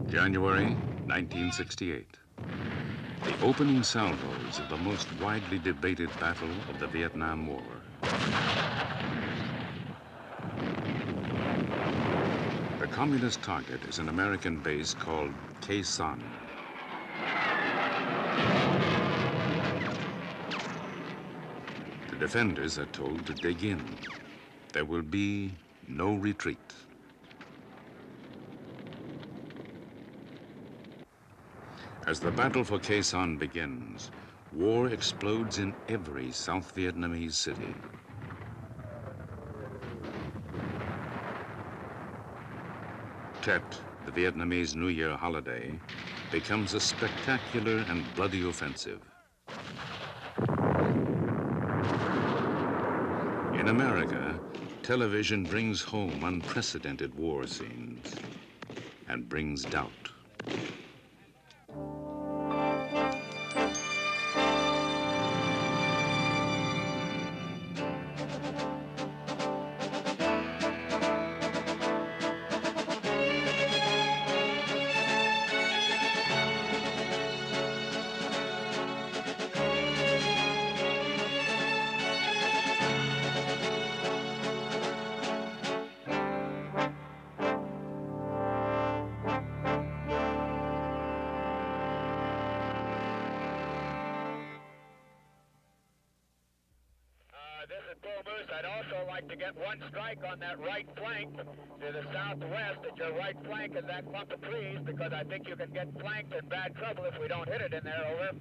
January 1968. The opening salvos of the most widely debated battle of the Vietnam War. The communist target is an American base called Khe Sanh. The defenders are told to dig in. There will be no retreat. As the battle for Khe Sanh begins, war explodes in every South Vietnamese city. Tet, the Vietnamese New Year holiday, becomes a spectacular and bloody offensive. In America, television brings home unprecedented war scenes and brings doubt. This is Bull Moose. I'd also like to get one strike on that right flank to the southwest at your right flank of that clump of trees, because I think you can get flanked in bad trouble if we don't hit it in there, over.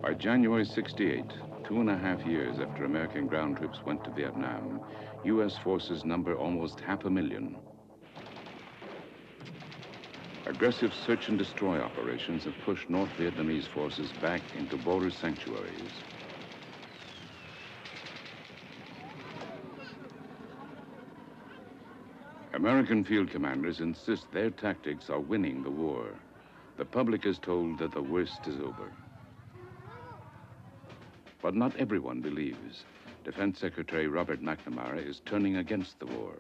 By January 68, 2.5 years after American ground troops went to Vietnam, U.S. forces number almost 500,000. Aggressive search and destroy operations have pushed North Vietnamese forces back into border sanctuaries. American field commanders insist their tactics are winning the war. The public is told that the worst is over. But not everyone believes. Defense Secretary Robert McNamara is turning against the war.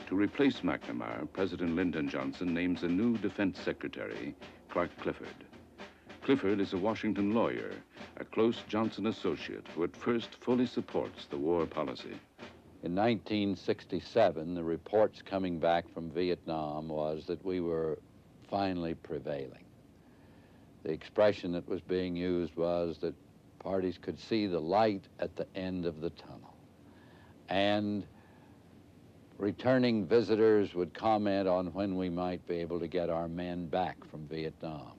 To replace McNamara, President Lyndon Johnson names a new defense secretary, Clark Clifford. Clifford is a Washington lawyer, a close Johnson associate who at first fully supports the war policy. In 1967, the reports coming back from Vietnam was that we were finally prevailing. The expression that was being used was that parties could see the light at the end of the tunnel. And returning visitors would comment on when we might be able to get our men back from Vietnam.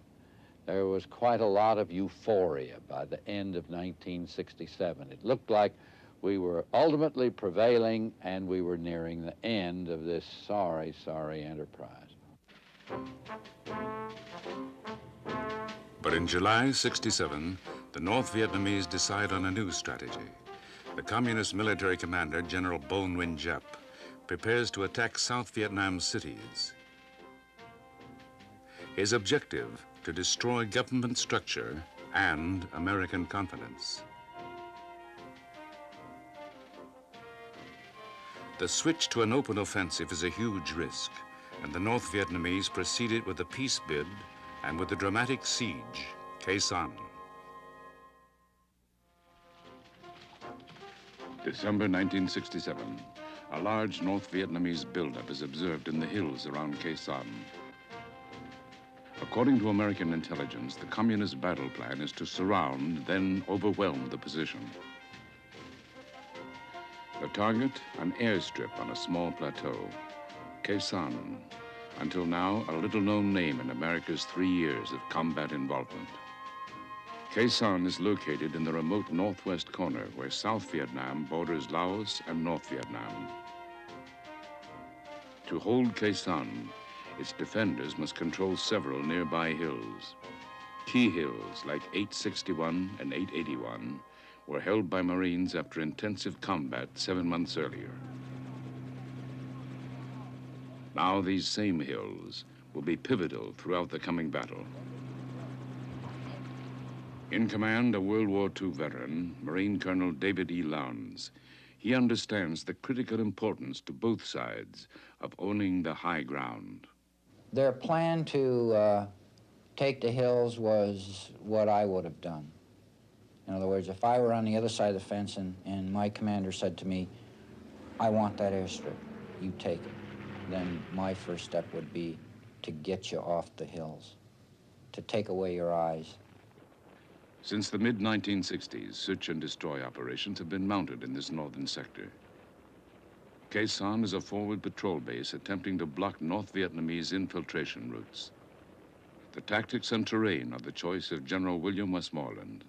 There was quite a lot of euphoria by the end of 1967. It looked like we were ultimately prevailing and we were nearing the end of this sorry, sorry enterprise. But in July '67, the North Vietnamese decide on a new strategy. The communist military commander, General Bo Nguyen Giap, prepares to attack South Vietnam cities. His objective, to destroy government structure and American confidence. The switch to an open offensive is a huge risk, and the North Vietnamese proceeded with a peace bid and with the dramatic siege, Khe Sanh. December 1967. A large North Vietnamese buildup is observed in the hills around Khe Sanh. According to American intelligence, the communist battle plan is to surround, then overwhelm the position. The target, an airstrip on a small plateau, Khe Sanh, until now a little-known name in America's 3 years of combat involvement. Khe Sanh is located in the remote northwest corner where South Vietnam borders Laos and North Vietnam. To hold Khe Sanh, its defenders must control several nearby hills. Key hills like 861 and 881 were held by Marines after intensive combat 7 months earlier. Now these same hills will be pivotal throughout the coming battle. In command, a World War II veteran, Marine Colonel David E. Lowndes. he understands the critical importance to both sides of owning the high ground. Their plan to take the hills was what I would have done. In other words, if I were on the other side of the fence and my commander said to me, I want that airstrip, you take it, then my first step would be to get you off the hills, to take away your eyes. Since the mid-1960s, search and destroy operations have been mounted in this northern sector. Khe Sanh is a forward patrol base attempting to block North Vietnamese infiltration routes. The tactics and terrain are the choice of General William Westmoreland.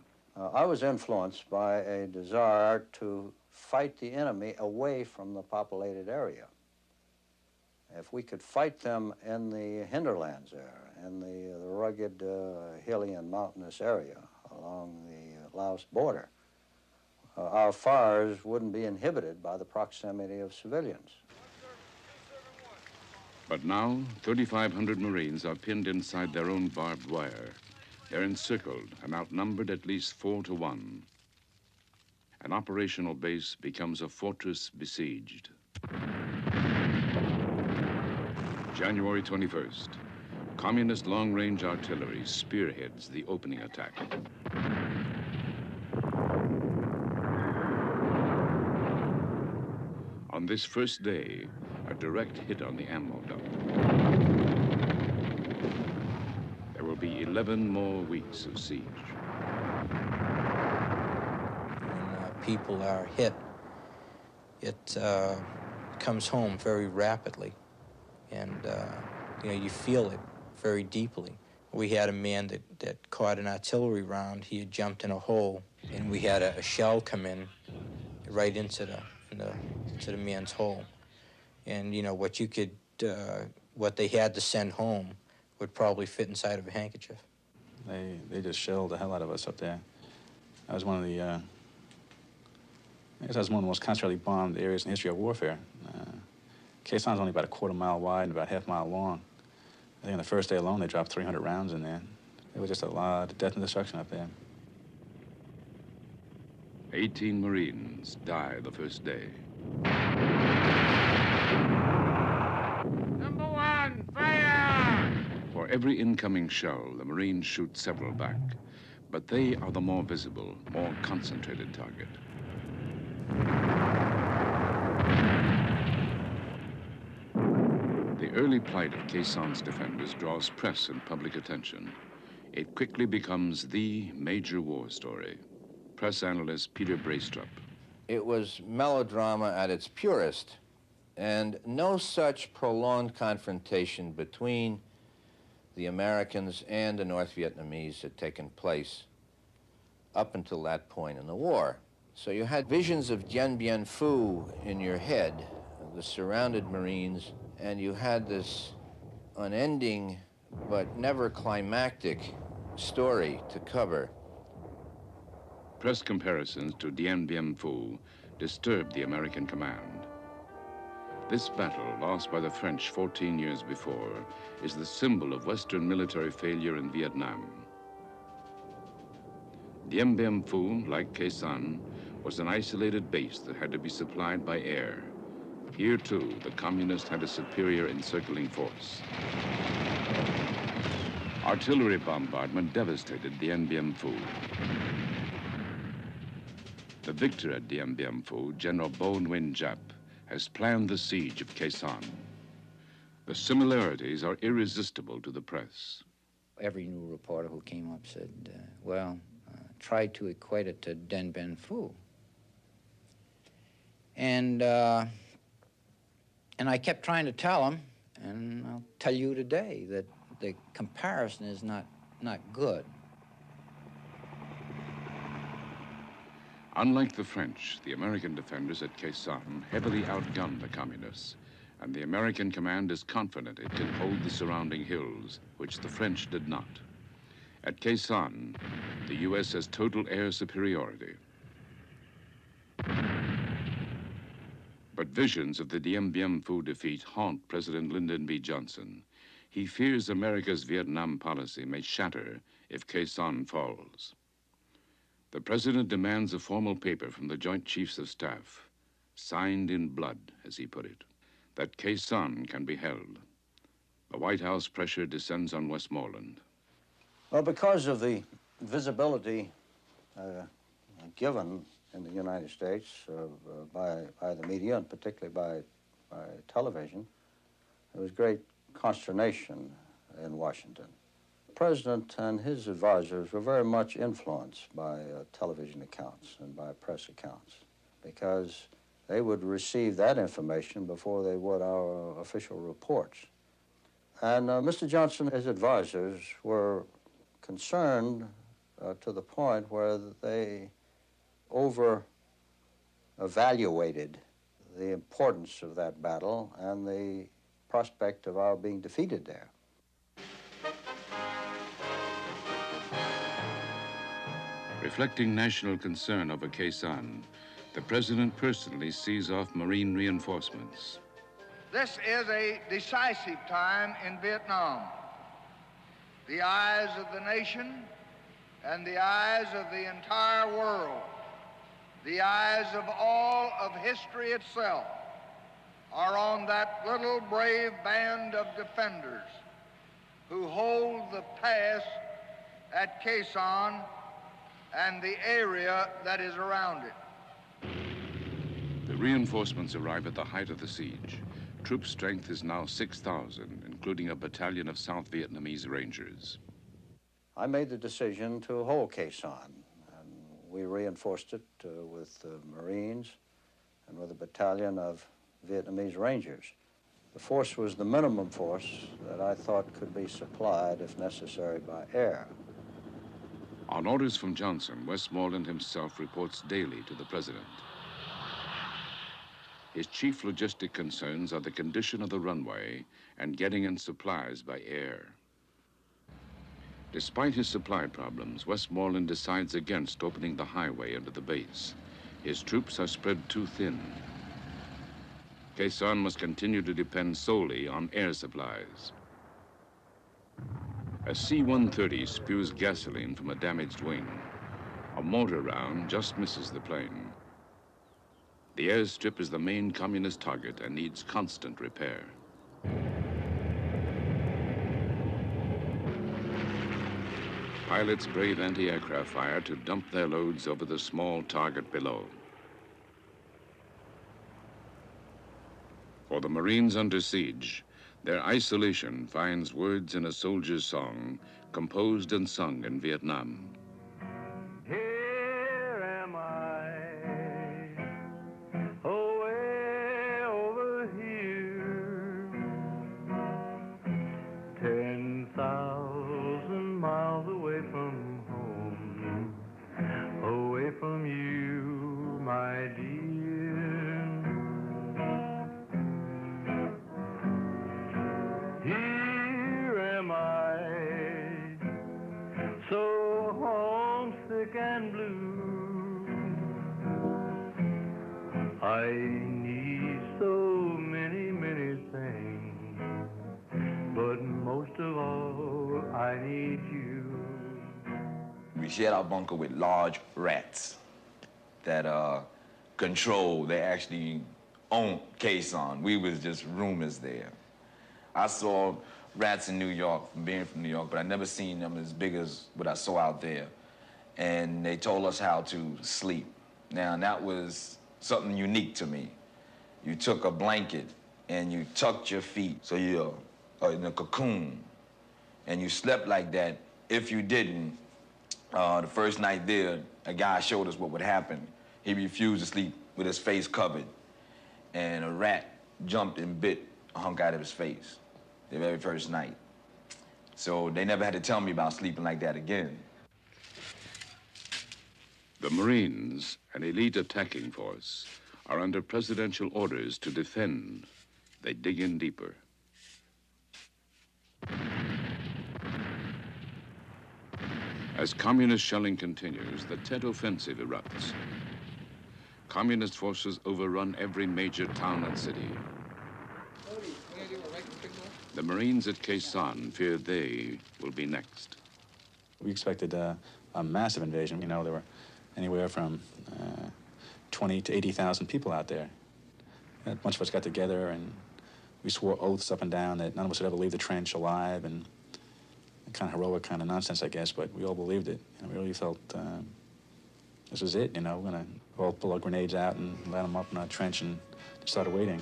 I was influenced by a desire to fight the enemy away from the populated area. If we could fight them in the hinterlands there, in the rugged, hilly and mountainous area along the Laos border, our fires wouldn't be inhibited by the proximity of civilians. But now, 3,500 Marines are pinned inside their own barbed wire. They're encircled and outnumbered at least 4 to 1. An operational base becomes a fortress besieged. January 21st, Communist long-range artillery spearheads the opening attack. On this first day, a direct hit on the ammo dump. There will be 11 more weeks of siege. When people are hit, it comes home very rapidly, and you feel it very deeply. We had a man that caught an artillery round. He had jumped in a hole, and we had a shell come in right into the man's hole. And what they had to send home would probably fit inside of a handkerchief. They just shelled the hell out of us up there. That was one of the, I guess that was one of the most concentrated bombed areas in the history of warfare. Khe Sanh's only about a quarter-mile wide and about half-mile long. I think on the first day alone, they dropped 300 rounds in there. It was just a lot of death and destruction up there. 18 Marines die the first day. Number 1, fire! For every incoming shell, the Marines shoot several back, but they are the more visible, more concentrated target. The early plight of Khe Sanh's defenders draws press and public attention. It quickly becomes the major war story. Press analyst Peter Braystrup. It was melodrama at its purest, and no such prolonged confrontation between the Americans and the North Vietnamese had taken place up until that point in the war. So you had visions of Dien Bien Phu in your head, the surrounded Marines, and you had this unending but never climactic story to cover. Press comparisons to Dien Bien Phu disturbed the American command. This battle, lost by the French 14 years before, is the symbol of Western military failure in Vietnam. Dien Bien Phu, like Khe Sanh, was an isolated base that had to be supplied by air. Here, too, the Communists had a superior encircling force. Artillery bombardment devastated Dien Bien Phu. The victor at Dien Bien Phu, General Bo Nguyen Giap, has planned the siege of Khe Sanh. The similarities are irresistible to the press. Every new reporter who came up said, try to equate it to Dien Bien Phu. And I kept trying to tell them, and I'll tell you today, that the comparison is not good. Unlike the French, the American defenders at Khe Sanh heavily outgunned the Communists, and the American command is confident it can hold the surrounding hills, which the French did not. At Khe Sanh, the U.S. has total air superiority. But visions of the Dien Bien Phu defeat haunt President Lyndon B. Johnson. He fears America's Vietnam policy may shatter if Khe Sanh falls. The president demands a formal paper from the Joint Chiefs of Staff. signed in blood, as he put it, that Khe Sanh can be held. The White House pressure descends on Westmoreland. Well, because of the visibility given in the United States by the media, and particularly by television, there was great consternation in Washington. The President and his advisors were very much influenced by television accounts and by press accounts, because they would receive that information before they would our official reports. And Mr. Johnson and his advisors were concerned to the point where they over-evaluated the importance of that battle and the prospect of our being defeated there. Reflecting national concern over Khe Sanh, the President personally sees off Marine reinforcements. This is a decisive time in Vietnam. The eyes of the nation and the eyes of the entire world, the eyes of all of history itself, are on that little brave band of defenders who hold the pass at Khe Sanh and the area that is around it. The reinforcements arrive at the height of the siege. Troop strength is now 6,000, including a battalion of South Vietnamese Rangers. I made the decision to hold Khe Sanh, and we reinforced it with Marines and with a battalion of Vietnamese Rangers. The force was the minimum force that I thought could be supplied, if necessary, by air. On orders from Johnson, Westmoreland himself reports daily to the President. His chief logistic concerns are the condition of the runway and getting in supplies by air. Despite his supply problems, Westmoreland decides against opening the highway into the base. His troops are spread too thin. Khe Sanh must continue to depend solely on air supplies. A C-130 spews gasoline from a damaged wing. A mortar round just misses the plane. The airstrip is the main communist target and needs constant repair. Pilots brave anti-aircraft fire to dump their loads over the small target below. For the Marines under siege, their isolation finds words in a soldier's song composed and sung in Vietnam. Here am I, away over here, 10,000 miles away from home, away from you, my dear. Here am I, so homesick and blue. I need so many, many things, but most of all, I need you. We shared our bunker with large rats that control, they actually own Khe Sanh. We was just roomers there. I saw rats in New York, from being from New York, but I never seen them as big as what I saw out there. And they told us how to sleep. Now, that was something unique to me. You took a blanket and you tucked your feet so you're in a cocoon, and you slept like that. If you didn't, the first night there, a guy showed us what would happen. He refused to sleep with his face covered, and a rat jumped and bit a hunk out of his face the very first night. So they never had to tell me about sleeping like that again. The Marines, an elite attacking force, are under presidential orders to defend. They dig in deeper. As communist shelling continues, the Tet Offensive erupts. Communist forces overrun every major town and city. The Marines at Khe Sanh fear they will be next. We expected a massive invasion. You know, there were anywhere from 20 to 80,000 people out there. a bunch of us got together and we swore oaths up and down that none of us would ever leave the trench alive, and kind of heroic kind of nonsense, I guess, but we all believed it. And we really felt this was it, you know, we're gonna all pull our grenades out and light them up in our trench and started waiting.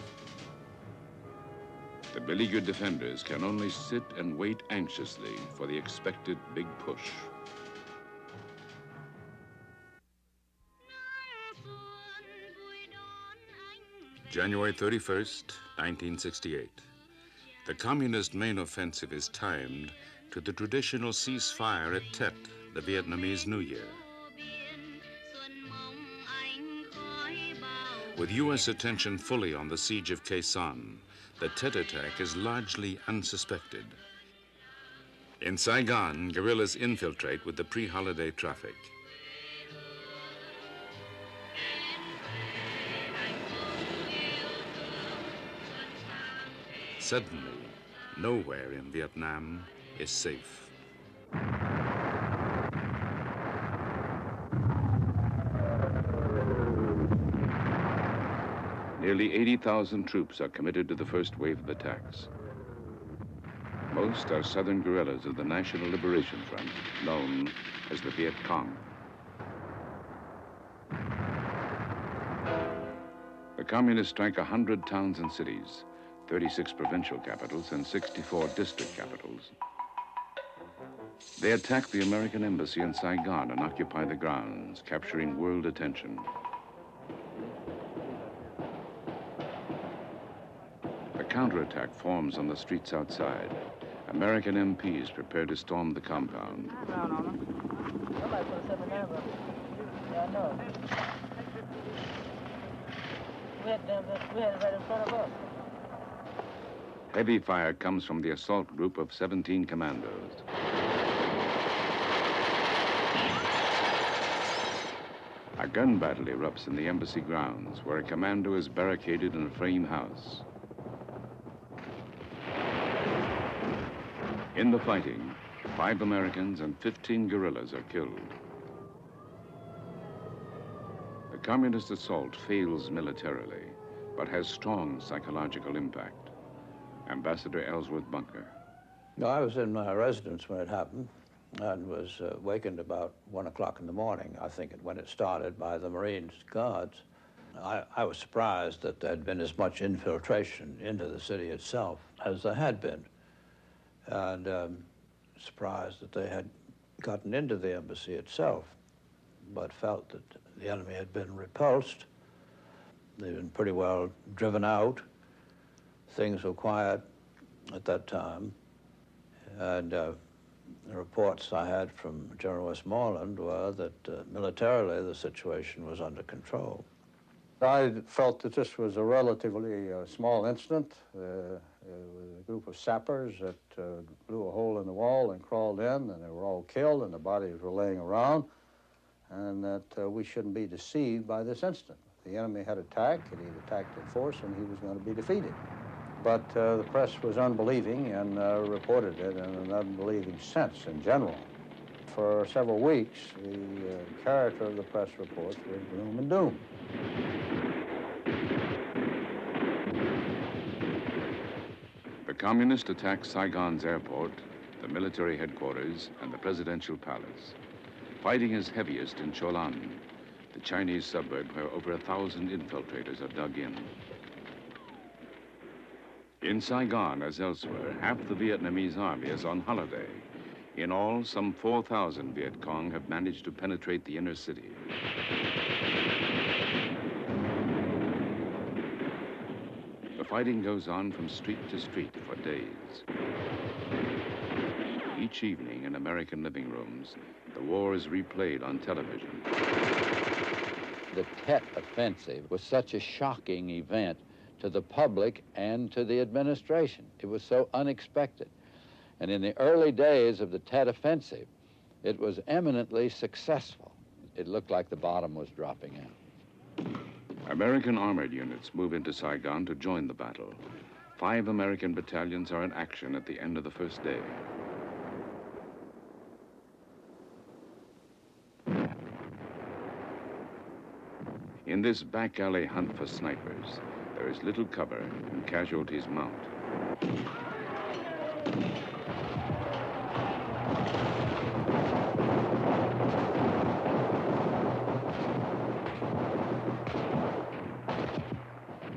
The beleaguered defenders can only sit and wait anxiously for the expected big push. January 31st, 1968. The communist main offensive is timed to the traditional ceasefire at Tet, the Vietnamese New Year. With U.S. attention fully on the siege of Khe Sanh, the Tet attack is largely unsuspected. In Saigon, guerrillas infiltrate with the pre-holiday traffic. Suddenly, nowhere in Vietnam is safe. Nearly 80,000 troops are committed to the first wave of attacks. Most are southern guerrillas of the National Liberation Front, known as the Viet Cong. The communists strike 100 towns and cities, 36 provincial capitals, and 64 district capitals. They attack the American embassy in Saigon and occupy the grounds, capturing world attention. A counterattack forms on the streets outside. American MPs prepare to storm the compound. We had it right in front of us. Heavy fire comes from the assault group of 17 commandos. A gun battle erupts in the embassy grounds, where a commando is barricaded in a frame house. In the fighting, 5 Americans and 15 guerrillas are killed. The communist assault fails militarily, but has strong psychological impact. Ambassador Ellsworth Bunker. No, I was in my residence when it happened and was wakened about 1 o'clock in the morning, I think, when it started, by the Marines guards. I was surprised that there had been as much infiltration into the city itself as there had been, and surprised that they had gotten into the embassy itself, but felt that the enemy had been repulsed. They'd been pretty well driven out. Things were quiet at that time, and the reports I had from General Westmoreland were that militarily the situation was under control. I felt that this was a relatively small incident. There was a group of sappers that blew a hole in the wall and crawled in, and they were all killed, and the bodies were laying around, and that we shouldn't be deceived by this incident. The enemy had attacked, and he attacked in force, and he was going to be defeated. But the press was unbelieving and reported it in an unbelieving sense in general. For several weeks, the character of the press reports was gloom and doom. The communists attack Saigon's airport, the military headquarters, and the presidential palace. Fighting is heaviest in Cholan, the Chinese suburb where over 1,000 infiltrators are dug in. In Saigon, as elsewhere, half the Vietnamese army is on holiday. In all, some 4,000 Viet Cong have managed to penetrate the inner city. The fighting goes on from street to street for days. Each evening in American living rooms, the war is replayed on television. The Tet Offensive was such a shocking event to the public and to the administration. It was so unexpected. And in the early days of the Tet Offensive, it was eminently successful. It looked like the bottom was dropping out. American armored units move into Saigon to join the battle. 5 American battalions are in action at the end of the first day. In this back alley hunt for snipers, There is little cover and casualties mount.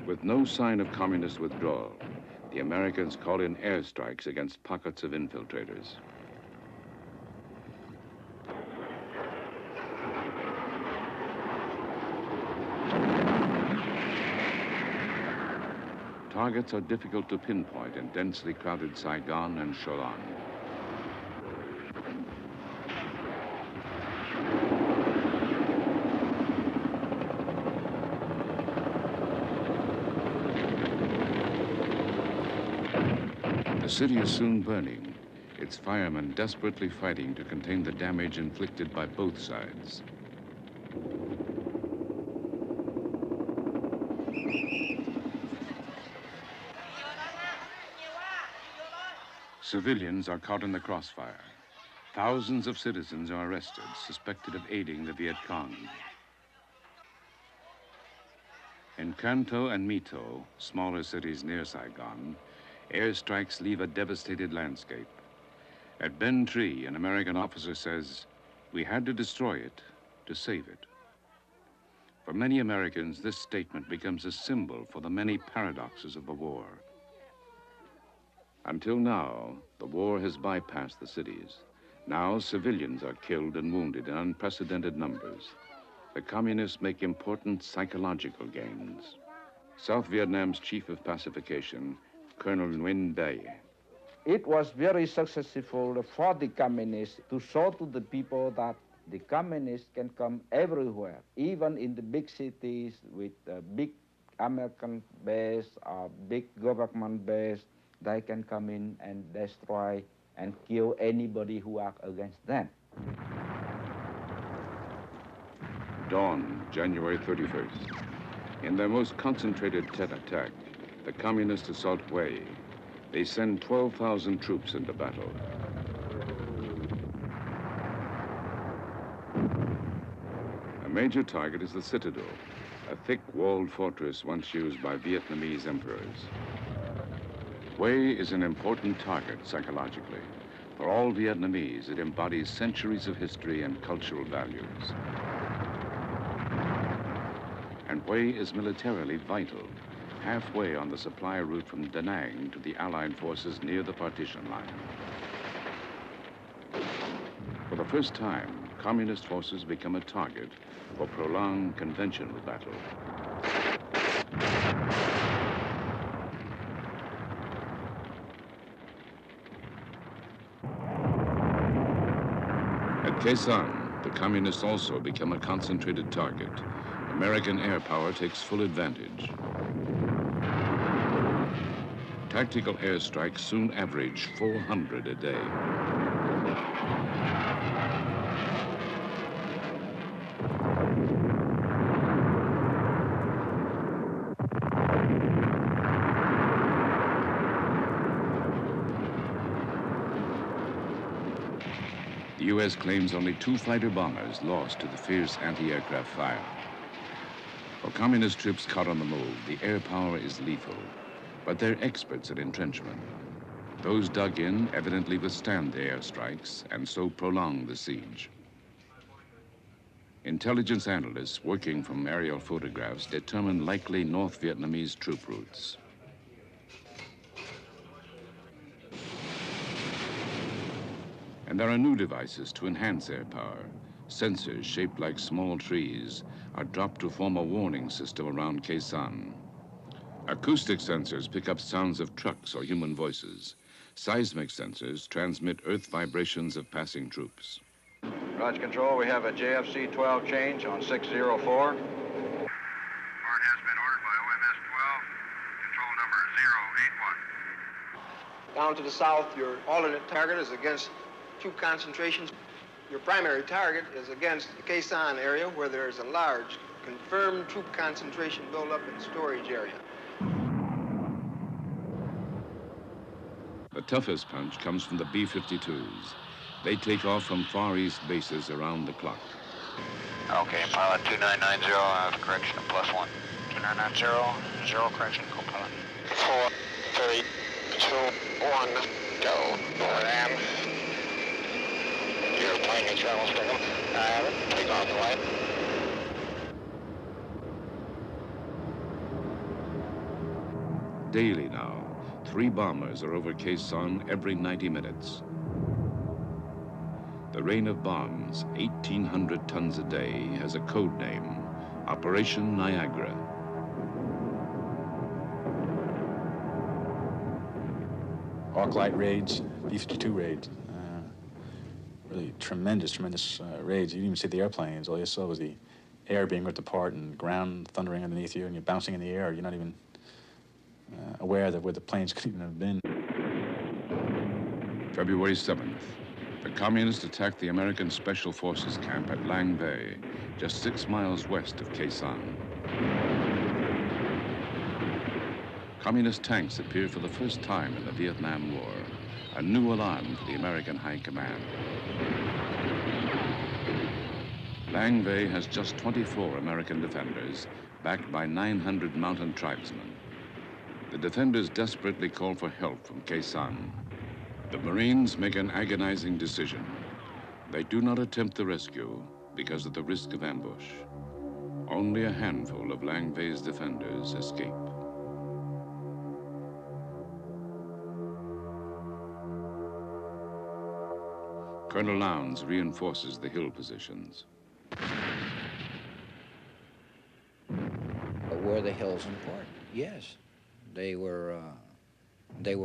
With no sign of communist withdrawal, the Americans call in airstrikes against pockets of infiltrators. Targets are difficult to pinpoint in densely crowded Saigon and Cholan. The city is soon burning, its firemen desperately fighting to contain the damage inflicted by both sides. Civilians are caught in the crossfire. Thousands of citizens are arrested, suspected of aiding the Viet Cong. In Can Tho and My Tho, smaller cities near Saigon, airstrikes leave a devastated landscape. At Ben Tri, an American officer says, "We had to destroy it to save it." For many Americans, this statement becomes a symbol for the many paradoxes of the war. Until now, the war has bypassed the cities. Now, civilians are killed and wounded in unprecedented numbers. The communists make important psychological gains. South Vietnam's chief of pacification, Colonel Nguyen Bay. It was very successful for the communists to show to the people that the communists can come everywhere, even in the big cities with a big American base or big government base. They can come in and destroy and kill anybody who are against them. Dawn, January 31st. In their most concentrated Tet attack, the communists assault Hue. They send 12,000 troops into battle. A major target is the Citadel, a thick-walled fortress once used by Vietnamese emperors. Hue is an important target psychologically. For all Vietnamese, it embodies centuries of history and cultural values. And Hue is militarily vital, halfway on the supply route from Da Nang to the Allied forces near the partition line. For the first time, communist forces become a target for prolonged conventional battle. At Khe Sanh, the communists also become a concentrated target. American air power takes full advantage. Tactical airstrikes soon average 400 a day. The U.S. claims only 2 fighter bombers lost to the fierce anti-aircraft fire. For communist troops caught on the move, the air power is lethal, but they're experts at entrenchment. Those dug in evidently withstand the airstrikes and so prolong the siege. Intelligence analysts working from aerial photographs determine likely North Vietnamese troop routes. And there are new devices to enhance air power. Sensors shaped like small trees are dropped to form a warning system around Khe Sanh. Acoustic sensors pick up sounds of trucks or human voices. Seismic sensors transmit earth vibrations of passing troops. Roger, Control, we have a JFC 12 change on 604. Part has been ordered by OMS 12, control number 081. Down to the south, your alternate target is against troop concentrations. Your primary target is against the Khe Sanh area, where there is a large confirmed troop concentration buildup in the storage area. The toughest punch comes from the B-52s. They take off from Far East bases around the clock. Okay, pilot 2990, I have a correction of +1. 2990. Zero correction, co-pilot. 4, 3, 2, 1, go. Ram. You're playing a travel signal. I have it. Take off the light. Daily now, 3 bombers are over Khe Sanh every 90 minutes. The rain of bombs, 1,800 tons a day, has a code name, Operation Niagara. Arc light raids, B-52 raids. Really tremendous raids. You didn't even see the airplanes. All you saw was the air being ripped apart and ground thundering underneath you, and you're bouncing in the air. You're not even aware that where the planes could even have been. February 7th, the Communists attacked the American Special Forces camp at Lang Bay, just 6 miles west of Khe Sanh. Communist tanks appeared for the first time in the Vietnam War, a new alarm for the American High Command. Lang Bay has just 24 American defenders, backed by 900 mountain tribesmen. The defenders desperately call for help from Khe Sanh. The Marines make an agonizing decision. They do not attempt the rescue because of the risk of ambush. Only a handful of Lang Bay's defenders escape. Colonel Lowndes reinforces the hill positions. Were the hills important? Yes. They were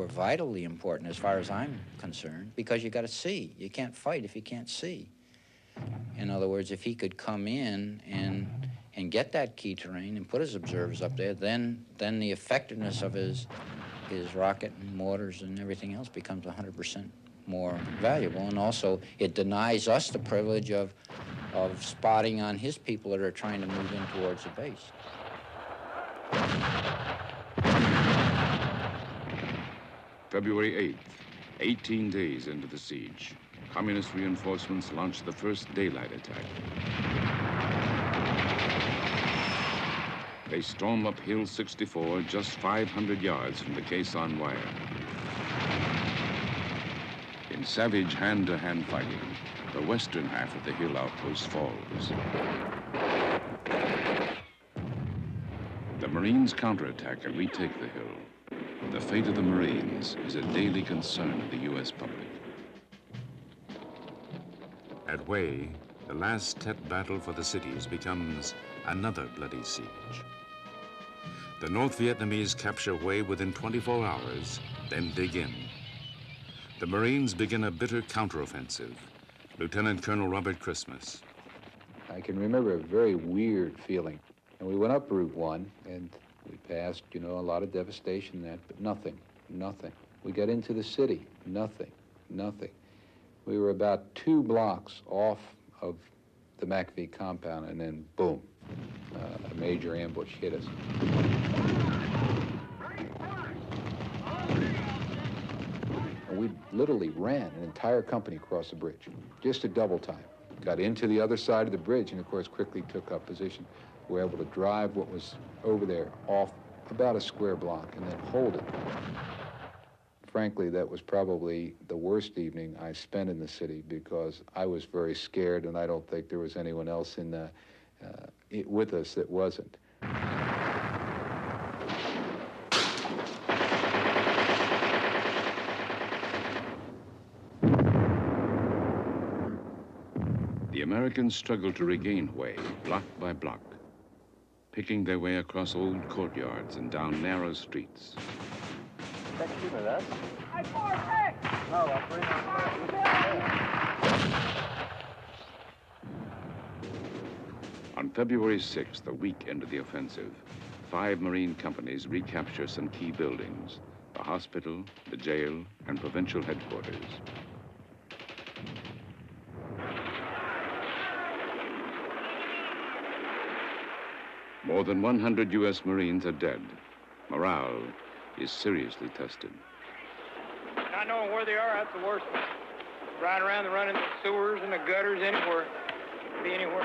vitally important as far as I'm concerned, because you got to see. You can't fight if you can't see. In other words, if he could come in and get that key terrain and put his observers up there, then the effectiveness of his rocket and mortars and everything else becomes 100% more valuable. And also, it denies us the privilege of spotting on his people that are trying to move in towards the base. February 8th, 18 days into the siege, Communist reinforcements launched the first daylight attack. They storm up Hill 64, just 500 yards from the Khe Sanh wire. In savage hand-to-hand fighting, the western half of the hill outpost falls. The Marines counterattack and retake the hill. The fate of the Marines is a daily concern of the U.S. public. At Hue, the last Tet battle for the cities becomes another bloody siege. The North Vietnamese capture Hue within 24 hours, then dig in. The Marines begin a bitter counteroffensive. Lieutenant Colonel Robert Christmas. I can remember a very weird feeling. And we went up Route 1, and we passed, a lot of devastation that, but nothing. We got into the city, nothing. We were about 2 blocks off of the MACV compound, and then boom, a major ambush hit us. And we literally ran an entire company across the bridge, just a double time. Got into the other side of the bridge, and of course quickly took up position. We were able to drive what was over there off about a square block and then hold it. Frankly, that was probably the worst evening I spent in the city, because I was very scared, and I don't think there was anyone else with us that wasn't. The Americans struggled to regain Hue, block by block, picking their way across old courtyards and down narrow streets. On February 6th, a week into the offensive, 5 Marine companies recapture some key buildings: the hospital, the jail, and provincial headquarters. More than 100 U.S. Marines are dead. Morale is seriously tested. Not knowing where they are, that's the worst. Riding around, running the sewers and the gutters, anywhere. Be anywhere.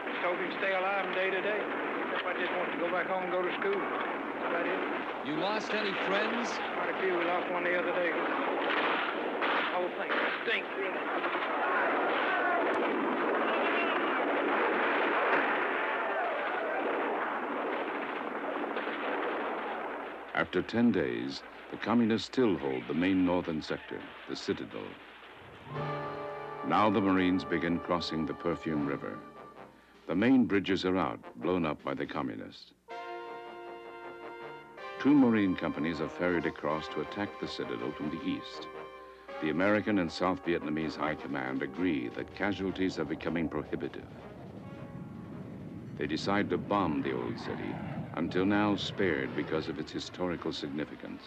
Just hope you stay alive from day to day. I just wanted to go back home and go to school. That's about it. You lost any friends? Quite a few. We lost one the other day. The whole thing stinks, really. After 10 days, the communists still hold the main northern sector, the Citadel. Now the Marines begin crossing the Perfume River. The main bridges are out, blown up by the communists. 2 Marine companies are ferried across to attack the Citadel from the east. The American and South Vietnamese High Command agree that casualties are becoming prohibitive. They decide to bomb the old city, until now spared because of its historical significance.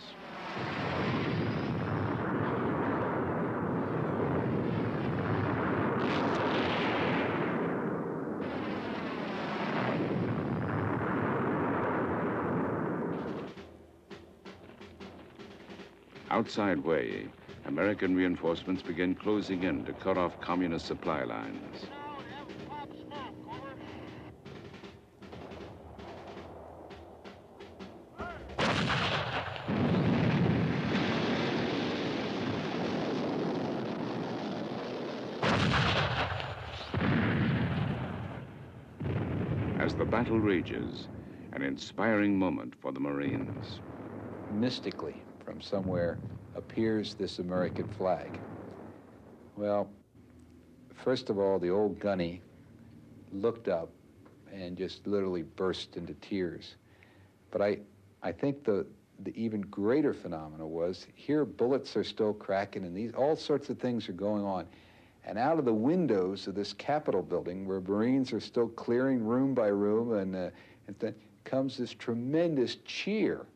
Outside Hue, American reinforcements begin closing in to cut off communist supply lines. As the battle rages, an inspiring moment for the Marines. Mystically, from somewhere, appears this American flag. Well, first of all, the old gunny looked up and just literally burst into tears. But I think the even greater phenomena was here bullets are still cracking and all sorts of things are going on. And out of the windows of this Capitol building, where Marines are still clearing room by room, and then comes this tremendous cheer,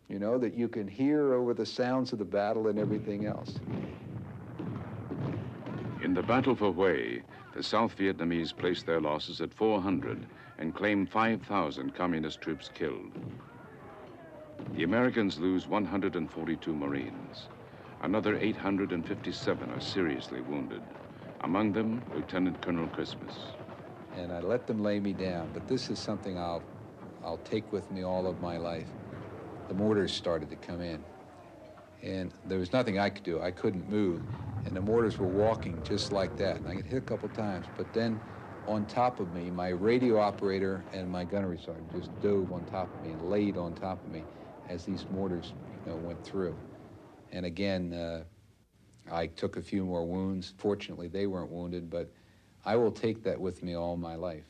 you know, that you can hear over the sounds of the battle and everything else. In the battle for Hue, the South Vietnamese placed their losses at 400 and claimed 5,000 communist troops killed. The Americans lose 142 Marines. Another 857 are seriously wounded. Among them, Lieutenant Colonel Christmas. And I let them lay me down, but this is something I'll take with me all of my life. The mortars started to come in, and there was nothing I could do. I couldn't move, and the mortars were walking just like that, and I got hit a couple times, but then on top of me, my radio operator and my gunnery sergeant just dove on top of me and laid on top of me as these mortars, you know, went through. And again, I took a few more wounds. Fortunately, they weren't wounded, but I will take that with me all my life.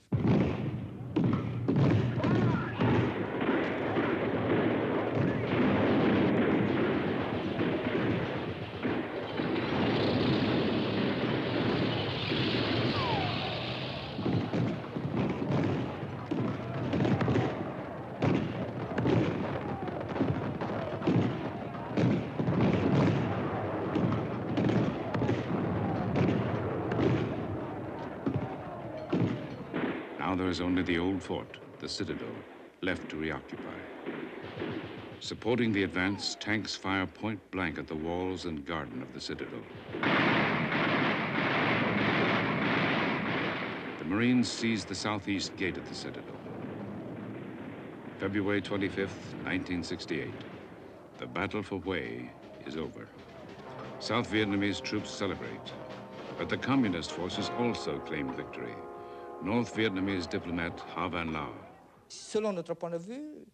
There is only the old fort, the Citadel, left to reoccupy. Supporting the advance, tanks fire point blank at the walls and garden of the Citadel. The Marines seize the southeast gate of the Citadel. February 25th, 1968. The battle for Hue is over. South Vietnamese troops celebrate, but the communist forces also claim victory. North Vietnamese diplomat Ha Van La. Selon notre point de vue,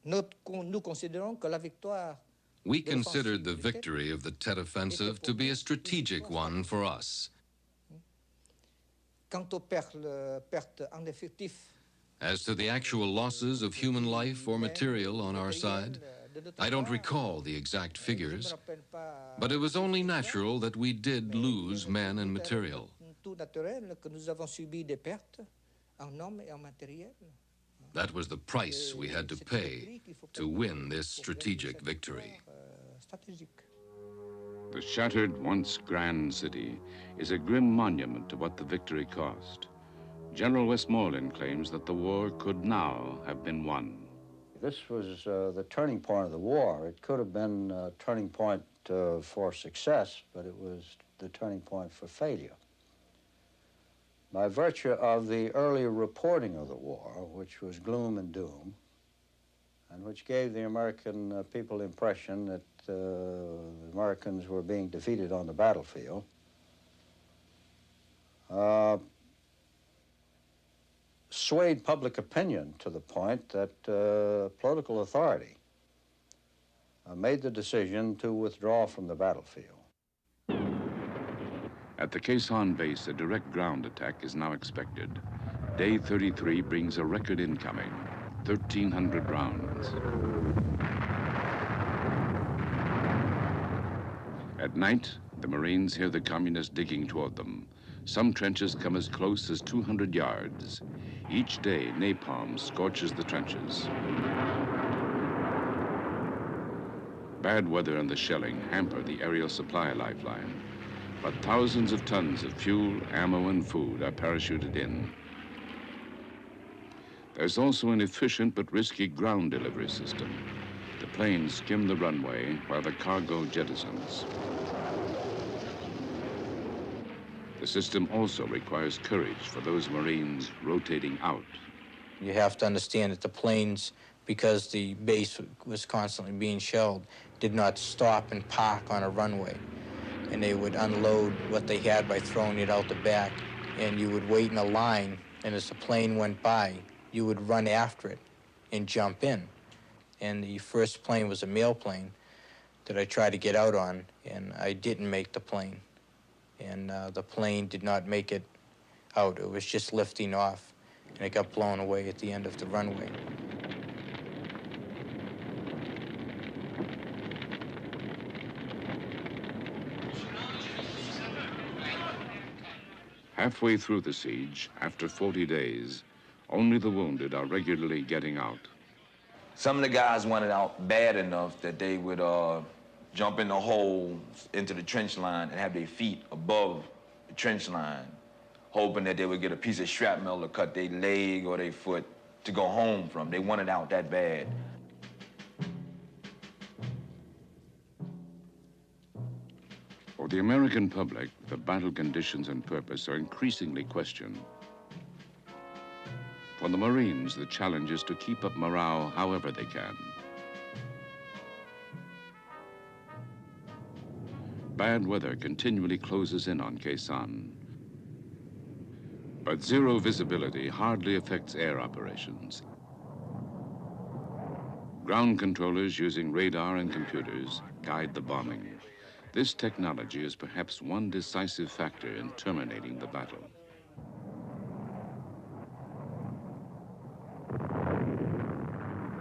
nous considérons que la victoire. We considered the victory of the Tet Offensive to be a strategic one for us. Quant aux pertes en effectif. As to the actual losses of human life or material on our side, I don't recall the exact figures, but it was only natural that we did lose men and material. Tout naturel que nous avons subi des pertes en hommes et en matériel. That was the price we had to pay to win this strategic victory. The shattered, once grand city is a grim monument to what the victory cost. General Westmoreland claims that the war could now have been won. This was the turning point of the war. It could have been a turning point for success, but it was the turning point for failure. By virtue of the early reporting of the war, which was gloom and doom, and which gave the American people the impression that the Americans were being defeated on the battlefield, swayed public opinion to the point that political authority made the decision to withdraw from the battlefield. At the Khe Sanh base, a direct ground attack is now expected. Day 33 brings a record incoming, 1,300 rounds. At night, the Marines hear the communists digging toward them. Some trenches come as close as 200 yards. Each day, napalm scorches the trenches. Bad weather and the shelling hamper the aerial supply lifeline, but thousands of tons of fuel, ammo, and food are parachuted in. There's also an efficient but risky ground delivery system. The planes skim the runway while the cargo jettisons. The system also requires courage for those Marines rotating out. You have to understand that the planes, because the base was constantly being shelled, did not stop and park on a runway. And they would unload what they had by throwing it out the back. And you would wait in a line, and as the plane went by, you would run after it and jump in. And the first plane was a mail plane that I tried to get out on, and I didn't make the plane. And the plane did not make it out. It was just lifting off, and it got blown away at the end of the runway. Halfway through the siege, after 40 days, only the wounded are regularly getting out. Some of the guys wanted out bad enough that they would jump in the hole into the trench line and have their feet above the trench line, hoping that they would get a piece of shrapnel to cut their leg or their foot to go home from. They wanted out that bad. For the American public, the battle conditions and purpose are increasingly questioned. For the Marines, the challenge is to keep up morale however they can. Bad weather continually closes in on Khe Sanh. But zero visibility hardly affects air operations. Ground controllers using radar and computers guide the bombing. This technology is perhaps one decisive factor in terminating the battle.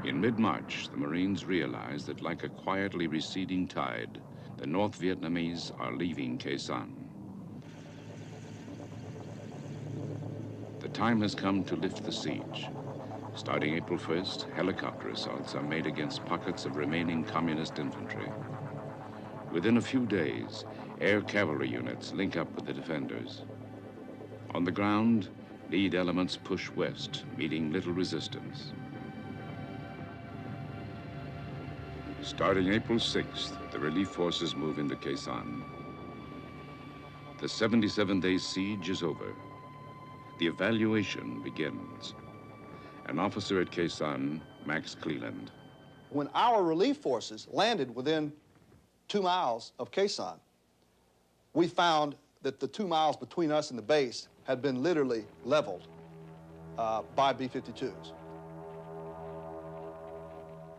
In mid-March, the Marines realized that like a quietly receding tide, the North Vietnamese are leaving Khe Sanh. The time has come to lift the siege. Starting April 1st, helicopter assaults are made against pockets of remaining communist infantry. Within a few days, air cavalry units link up with the defenders. On the ground, lead elements push west, meeting little resistance. Starting April 6th, the relief forces move into Khe Sanh. The 77-day siege is over. The evaluation begins. An officer at Khe Sanh, Max Cleland. When our relief forces landed within 2 miles of Khe Sanh, we found that the 2 miles between us and the base had been literally leveled by B-52s.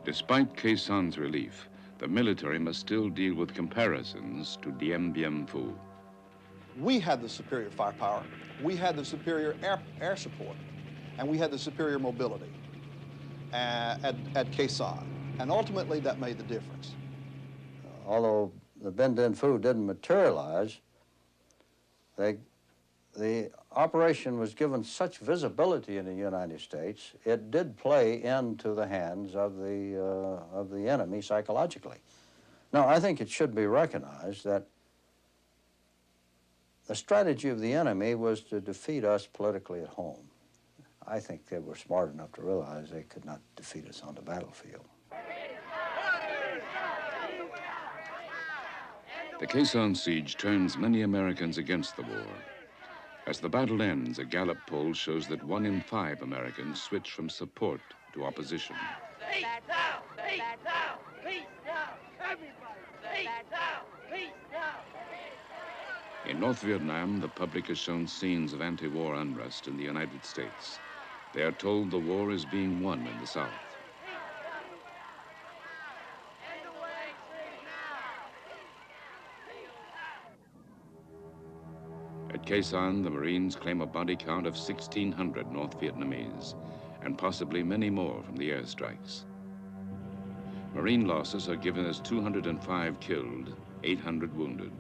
Despite Khe Sanh's relief, the military must still deal with comparisons to Dien Bien Phu. We had the superior firepower, we had the superior air support, and we had the superior mobility at Khe Sanh. And ultimately, that made the difference. Although the Dien Bien Phu didn't materialize, the operation was given such visibility in the United States, it did play into the hands of the enemy psychologically. Now, I think it should be recognized that the strategy of the enemy was to defeat us politically at home. I think they were smart enough to realize they could not defeat us on the battlefield. The Khe Sanh siege turns many Americans against the war. As the battle ends, a Gallup poll shows that 1 in 5 Americans switch from support to opposition. Peace out! Peace out! Peace out! Everybody! Peace out! Peace out! In North Vietnam, the public has shown scenes of anti-war unrest in the United States. They are told the war is being won in the South. At Khe Sanh, the Marines claim a body count of 1,600 North Vietnamese, and possibly many more from the airstrikes. Marine losses are given as 205 killed, 800 wounded.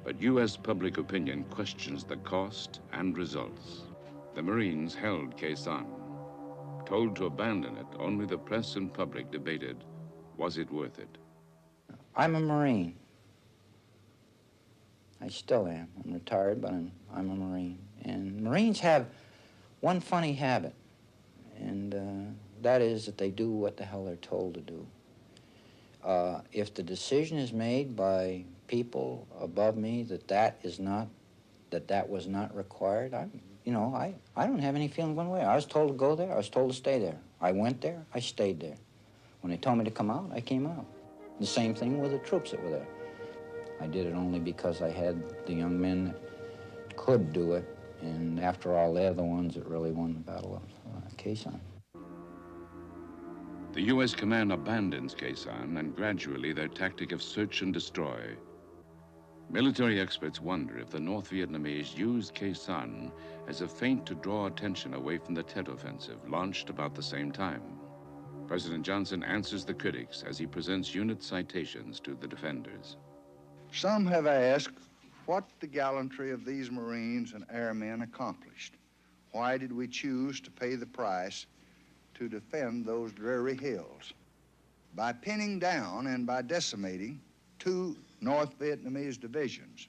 But U.S. public opinion questions the cost and results. The Marines held Khe Sanh. Told to abandon it, only the press and public debated, was it worth it? I'm a Marine. I still am. I'm retired, but I'm a Marine. And Marines have one funny habit, and that is that they do what the hell they're told to do. If the decision is made by people above me that was not required, I don't have any feeling one way. I was told to go there, I was told to stay there. I went there, I stayed there. When they told me to come out, I came out. The same thing with the troops that were there. I did it only because I had the young men that could do it, and after all, they're the ones that really won the Battle of Khe Sanh. The U.S. command abandons Khe Sanh, and gradually their tactic of search and destroy. Military experts wonder if the North Vietnamese used Khe Sanh as a feint to draw attention away from the Tet Offensive, launched about the same time. President Johnson answers the critics as he presents unit citations to the defenders. Some have asked what the gallantry of these Marines and airmen accomplished. Why did we choose to pay the price to defend those dreary hills? By pinning down and by decimating 2 North Vietnamese divisions,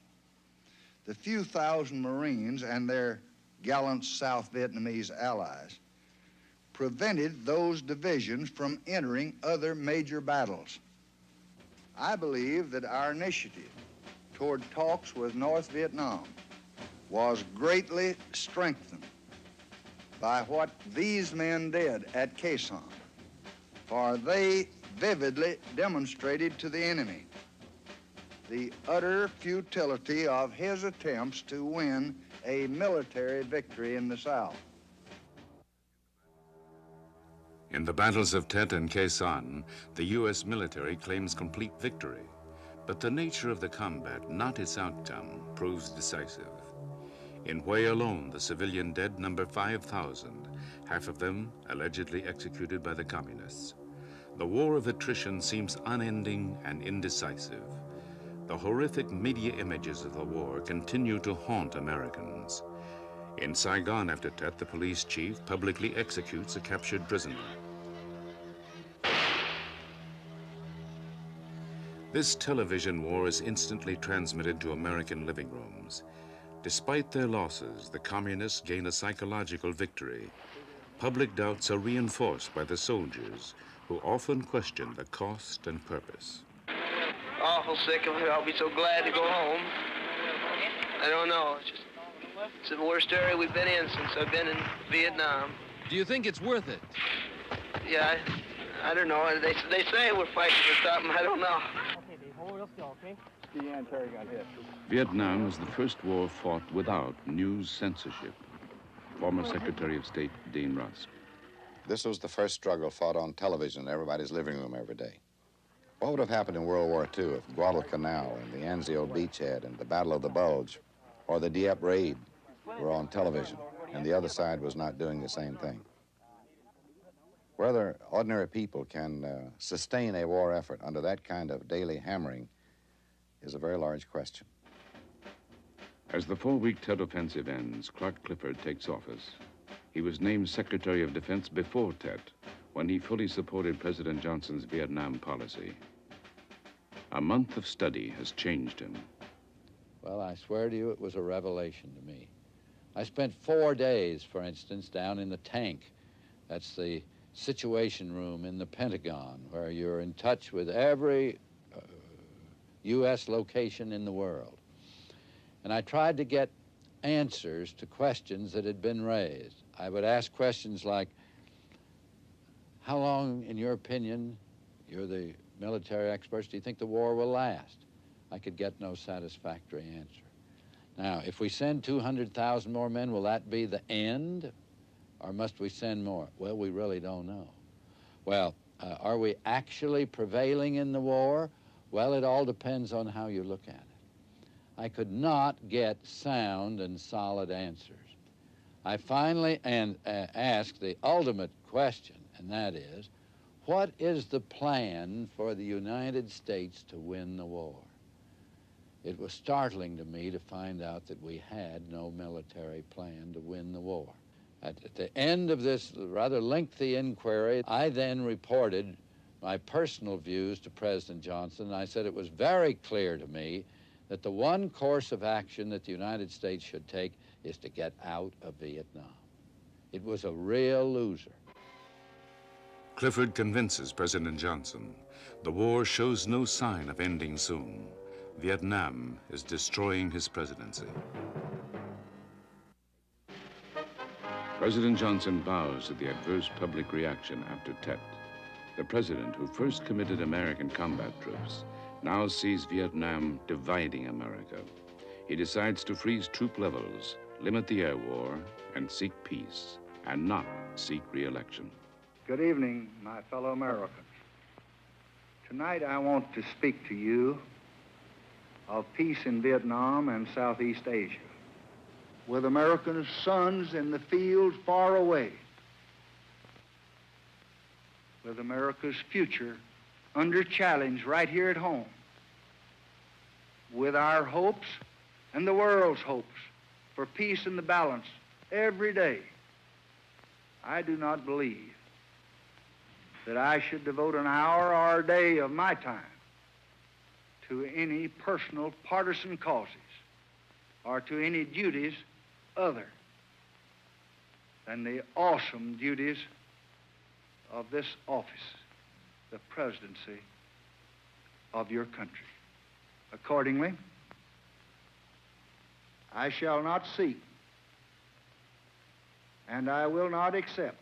the few thousand Marines and their gallant South Vietnamese allies prevented those divisions from entering other major battles. I believe that our initiative toward talks with North Vietnam was greatly strengthened by what these men did at Khe Sanh, for they vividly demonstrated to the enemy the utter futility of his attempts to win a military victory in the South. In the battles of Tet and Khe Sanh, the U.S. military claims complete victory. But the nature of the combat, not its outcome, proves decisive. In Hue alone, the civilian dead number 5,000, half of them allegedly executed by the communists. The war of attrition seems unending and indecisive. The horrific media images of the war continue to haunt Americans. In Saigon after Tet, the police chief publicly executes a captured prisoner. This television war is instantly transmitted to American living rooms. Despite their losses, the communists gain a psychological victory. Public doubts are reinforced by the soldiers, who often question the cost and purpose. Awful sick of it. I'll be so glad to go home. I don't know. It's the worst area we've been in since I've been in Vietnam. Do you think it's worth it? Yeah, I don't know. They say we're fighting for something. I don't know. Vietnam was the first war fought without news censorship. Former Secretary of State Dean Rusk. This was the first struggle fought on television in everybody's living room every day. What would have happened in World War II if Guadalcanal and the Anzio beachhead and the Battle of the Bulge or the Dieppe raid were on television and the other side was not doing the same thing? Whether ordinary people can sustain a war effort under that kind of daily hammering is a very large question. As the 4-week Tet Offensive ends, Clark Clifford takes office. He was named Secretary of Defense before Tet, when he fully supported President Johnson's Vietnam policy. A month of study has changed him. Well, I swear to you, it was a revelation to me. I spent 4 days, for instance, down in the tank. That's the Situation Room in the Pentagon, where you're in touch with every U.S. location in the world. And I tried to get answers to questions that had been raised. I would ask questions like, how long, in your opinion, you're the military experts, do you think the war will last? I could get no satisfactory answer. Now, if we send 200,000 more men, will that be the end? Or must we send more? Well, we really don't know. Well, are we actually prevailing in the war? Well, it all depends on how you look at it. I could not get sound and solid answers. I finally asked the ultimate question, and that is, what is the plan for the United States to win the war? It was startling to me to find out that we had no military plan to win the war. At the end of this rather lengthy inquiry, I then reported my personal views to President Johnson. I said it was very clear to me that the one course of action that the United States should take is to get out of Vietnam. It was a real loser. Clifford convinces President Johnson the war shows no sign of ending soon. Vietnam is destroying his presidency. President Johnson bows at the adverse public reaction after Tet. The president who first committed American combat troops now sees Vietnam dividing America. He decides to freeze troop levels, limit the air war, and seek peace, and not seek re-election. Good evening, my fellow Americans. Tonight I want to speak to you of peace in Vietnam and Southeast Asia, with American sons in the field far away, with America's future under challenge right here at home, with our hopes and the world's hopes for peace and the balance every day. I do not believe that I should devote an hour or a day of my time to any personal partisan causes or to any duties other than the awesome duties of this office, the presidency of your country. Accordingly, I shall not seek and I will not accept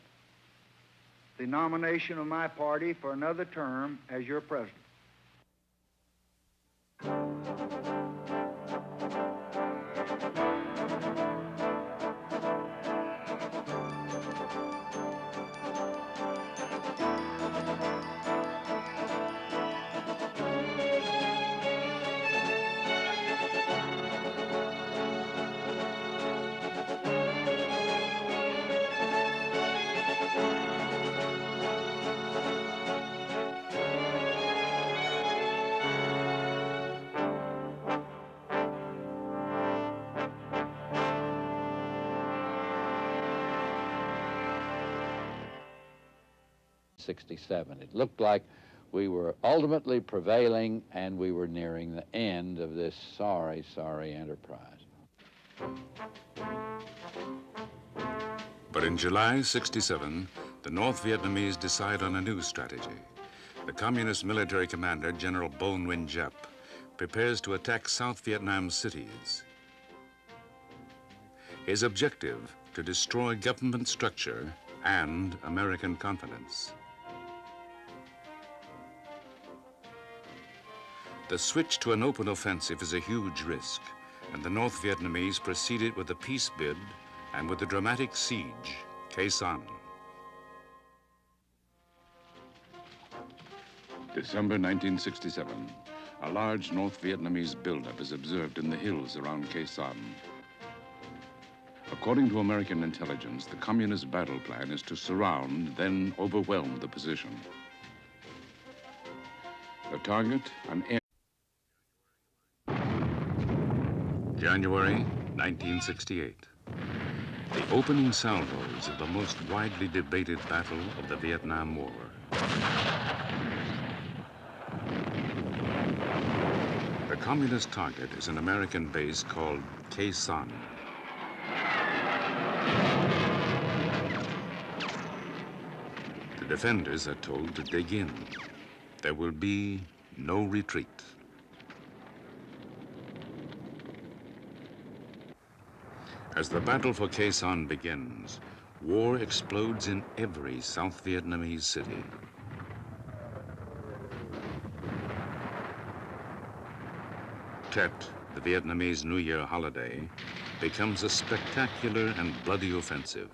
the nomination of my party for another term as your president. '67. It looked like we were ultimately prevailing and we were nearing the end of this sorry, sorry enterprise. But in July '67, the North Vietnamese decide on a new strategy. The communist military commander, General Bo Nguyen Giap, prepares to attack South Vietnam cities. His objective, to destroy government structure and American confidence. The switch to an open offensive is a huge risk, and the North Vietnamese proceeded with a peace bid and with the dramatic siege, Khe Sanh. December 1967, a large North Vietnamese buildup is observed in the hills around Khe Sanh. According to American intelligence, the communist battle plan is to surround, then overwhelm the position. The target, an air. January 1968. The opening salvos of the most widely debated battle of the Vietnam War. The communist target is an American base called Khe Sanh. The defenders are told to dig in. There will be no retreat. As the battle for Khe Sanh begins, war explodes in every South Vietnamese city. Tet, the Vietnamese New Year holiday, becomes a spectacular and bloody offensive.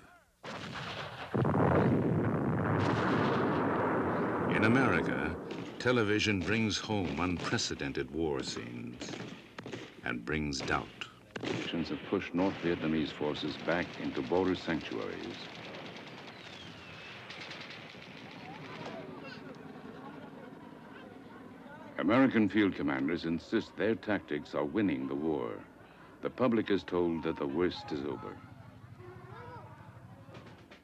In America, television brings home unprecedented war scenes and brings doubt. Actions have pushed North Vietnamese forces back into border sanctuaries. American field commanders insist their tactics are winning the war. The public is told that the worst is over.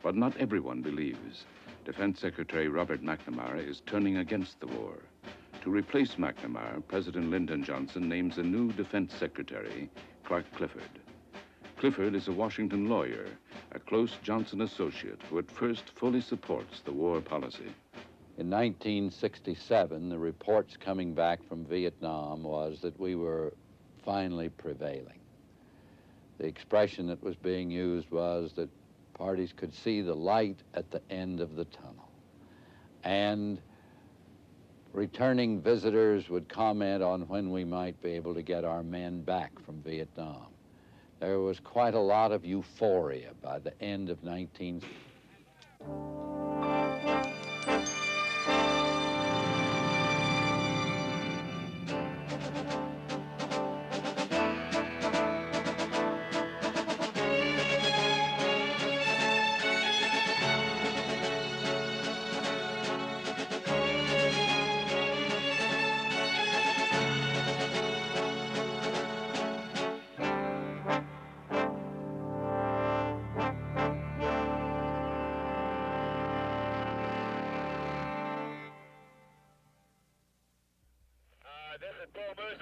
But not everyone believes. Defense Secretary Robert McNamara is turning against the war. To replace McNamara, President Lyndon Johnson names a new defense secretary, Clark Clifford. Clifford is a Washington lawyer, a close Johnson associate who at first fully supports the war policy. In 1967, the reports coming back from Vietnam was that we were finally prevailing. The expression that was being used was that parties could see the light at the end of the tunnel. And returning visitors would comment on when we might be able to get our men back from Vietnam. There was quite a lot of euphoria by the end of 1960.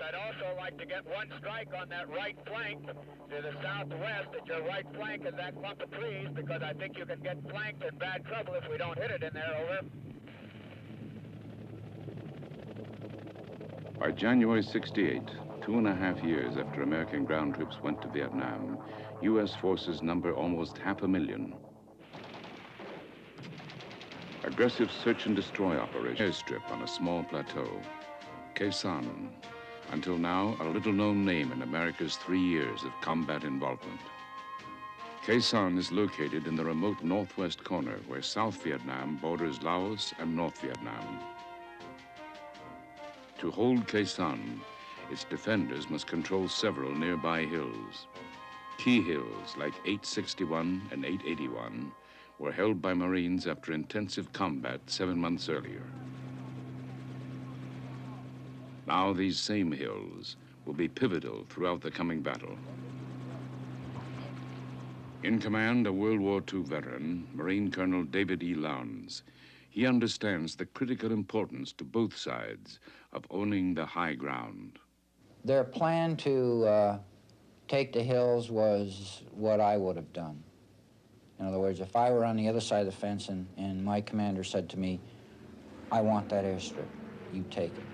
I'd also like to get one strike on that right flank to the southwest at your right flank of that clump of trees, because I think you can get flanked in bad trouble if we don't hit it in there, over. By January 68, 2.5 years after American ground troops went to Vietnam, U.S. forces number almost 500,000. Aggressive search and destroy operation airstrip on a small plateau. Khe Sanh, until now a little-known name in America's 3 years of combat involvement. Khe Sanh is located in the remote northwest corner where South Vietnam borders Laos and North Vietnam. To hold Khe Sanh, its defenders must control several nearby hills. Key hills like 861 and 881 were held by Marines after intensive combat 7 months earlier. Now these same hills will be pivotal throughout the coming battle. In command, a World War II veteran, Marine Colonel David E. Lowndes. He understands the critical importance to both sides of owning the high ground. Their plan to take the hills was what I would have done. In other words, if I were on the other side of the fence and my commander said to me, I want that airstrip, you take it.